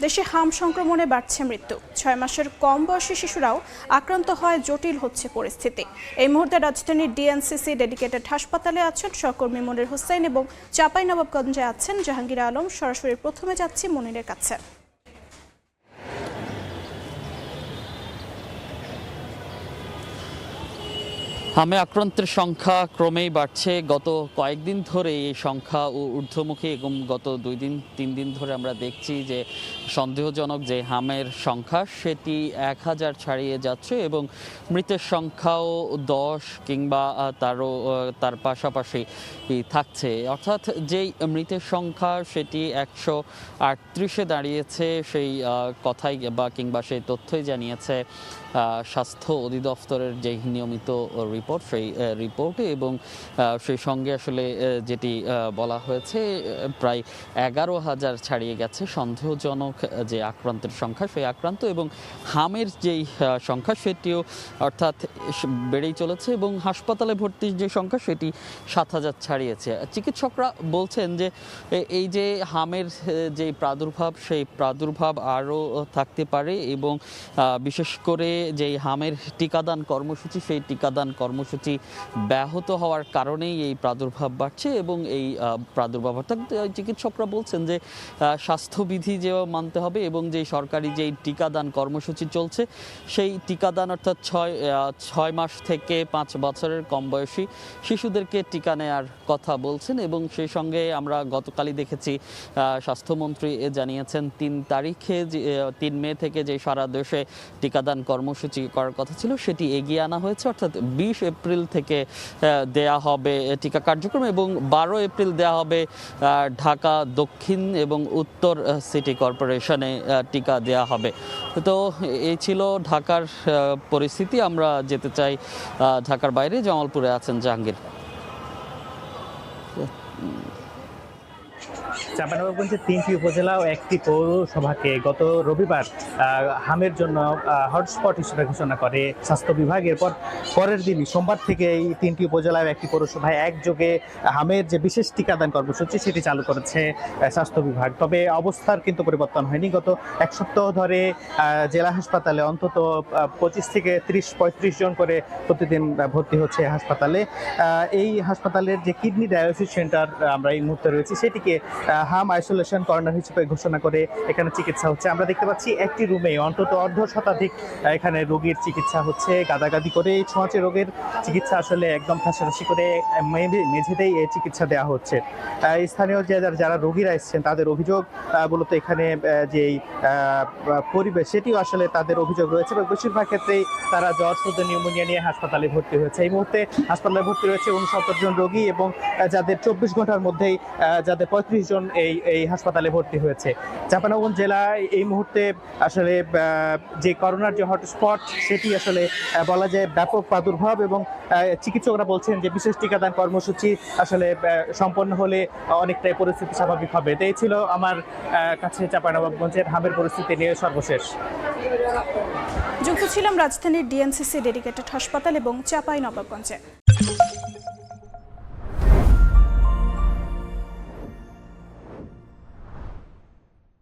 দেশে হাম সংক্রমণে বাড়ছে মৃত্যু। 6 মাসের কম বয়সী শিশুরাও আক্রান্ত হয়, জটিল হচ্ছে পরিস্থিতি। এই মুহূর্তে রাজধানীর ডিএনসিসি ডেডিকেটেড হাসপাতালে আছেন সহকর্মী মনির হোসেন এবং চাঁপাইনবাবগঞ্জে আছেন জাহাঙ্গীর আলম। সরাসরি প্রথমে যাচ্ছি মনিরের কাছে। হামে আক্রান্তের সংখ্যা ক্রমেই বাড়ছে। গত কয়েকদিন ধরে এই সংখ্যা ঊর্ধ্বমুখী এবং গত 2-3 দিন ধরে আমরা দেখছি যে সন্দেহজনক যে হামের সংখ্যা সেটি 1000 ছাড়িয়ে যাচ্ছে এবং মৃতের সংখ্যাও 10 কিংবা তার পাশাপাশি থাকছে। অর্থাৎ যেই মৃতের সংখ্যা সেটি 138-এ দাঁড়িয়েছে, সেই কথাই কিংবা সেই তথ্যই জানিয়েছে স্বাস্থ্য অধিদপ্তরের যে নিয়মিত রিপোর্ট, সেই রিপোর্টে। এবং সেই সঙ্গে আসলে যেটি বলা হয়েছে, প্রায় 11,000 ছাড়িয়ে গেছে সন্দেহজনক যে আক্রান্তের সংখ্যা, সেই আক্রান্ত এবং হামের যেই সংখ্যা সেটিও অর্থাৎ বেড়েই চলেছে এবং হাসপাতালে ভর্তির যে সংখ্যা সেটি 7,000 ছাড়িয়েছে। চিকিৎসকরা বলছেন যে এই যে হামের যে প্রাদুর্ভাব, সেই প্রাদুর্ভাব আরও থাকতে পারে এবং বিশেষ করে যেই হামের টিকাদান কর্মসূচি, সেই টিকাদান কর্মসূচি ব্যাহত হওয়ার কারণেই এই প্রাদুর্ভাব বাড়ছে এবং এই প্রাদুর্ভাব অর্থাৎ চিকিৎসকরা বলছেন যে স্বাস্থ্যবিধি যেও মানতে হবে এবং যেই সরকারি যেই টিকাদান কর্মসূচি চলছে, সেই টিকাদান অর্থাৎ 6 মাস থেকে 5 বছরের কম বয়সী শিশুদেরকে টিকা নেয়ার কথা বলছেন। এবং সেই সঙ্গে আমরা গতকালই দেখেছি স্বাস্থ্যমন্ত্রী জানিয়েছেন 3 মে থেকে যে সারা দেশে টিকাদান কর্মসূচি করার কথা ছিল সেটি এগিয়ে আনা হয়েছে, অর্থাৎ 20 এপ্রিল থেকে দেয়া হবে টিকা কার্যক্রম এবং 12 এপ্রিল দেয়া হবে ঢাকা দক্ষিণ এবং উত্তর সিটি কর্পোরেশনে টিকা দেয়া হবে। তো এই ছিল ঢাকার পরিস্থিতি। আমরা যেতে চাই ঢাকার বাইরে। জামালপুরে আছেন জাহাঙ্গীর। চাঁপাইনবাবগঞ্জের 3টি উপজেলা ও 1টি পৌরসভাকে গত রবিবার হামের জন্য হটস্পট হিসেবে ঘোষণা করে স্বাস্থ্য বিভাগ। এরপর পরের দিনই সোমবার থেকে এই 3টি উপজেলা ও 1টি পৌরসভায় একযোগে হামের যে বিশেষ টিকাদান কর্মসূচি সেটি চালু করেছে স্বাস্থ্য বিভাগ। তবে অবস্থার কিন্তু পরিবর্তন হয়নি। গত এক সপ্তাহ ধরে জেলা হাসপাতালে অন্তত 25 থেকে 30-35 জন করে প্রতিদিন ভর্তি হচ্ছে হাসপাতালে। এই হাসপাতালের যে কিডনি ডায়ালিসিস সেন্টার আমরা এই মুহূর্তে রয়েছি, সেটিকে হাম আইসোলেশন কর্নার হিসেবে ঘোষণা করে এখানে চিকিৎসা হচ্ছে। আমরা দেখতে পাচ্ছি একটি রুমে অন্তত 1/2 এখানে রোগীর চিকিৎসা হচ্ছে। গাদাগাদি করে এই ছোঁয়াচে রোগের চিকিৎসা আসলে একদম ঠাসাঠাসি করে মেঝেতেই এই চিকিৎসা দেওয়া হচ্ছে। স্থানীয় যারা রোগীরা এসছেন তাদের অভিযোগ মূলত এখানে যেই পরিবেশ সেটিও আসলে তাদের অভিযোগ রয়েছে এবং বেশিরভাগ ক্ষেত্রেই তারা জ্বর, সর্দি, নিউমোনিয়া নিয়ে হাসপাতালে ভর্তি হয়েছে। এই মুহূর্তে হাসপাতালে ভর্তি রয়েছে 69 জন রোগী এবং যাদের 24 ঘন্টার মধ্যেই যাদের 35 জন এই হাসপাতালে ভর্তি হয়েছে। চাঁপাইনবাবগঞ্জ জেলায় এই মুহূর্তে আসলে যে করোনার যে হটস্পট সেটি আসলে বলা যায় ব্যাপক প্রাদুর্ভাব এবং চিকিৎসকরা বলছেন যে বিশেষ টিকাদান কর্মসূচি আসলে সম্পন্ন হলে অনেকটাই পরিস্থিতি স্বাভাবিক হবে। এই ছিল আমার কাছে চাঁপাইনবাবগঞ্জের হামের পরিস্থিতি নিয়ে সর্বশেষ। যুক্ত ছিলাম রাজধানীর ডিএনসিসি ডেডিকেটেড হাসপাতাল এবং চাঁপাইনবাবগঞ্জে।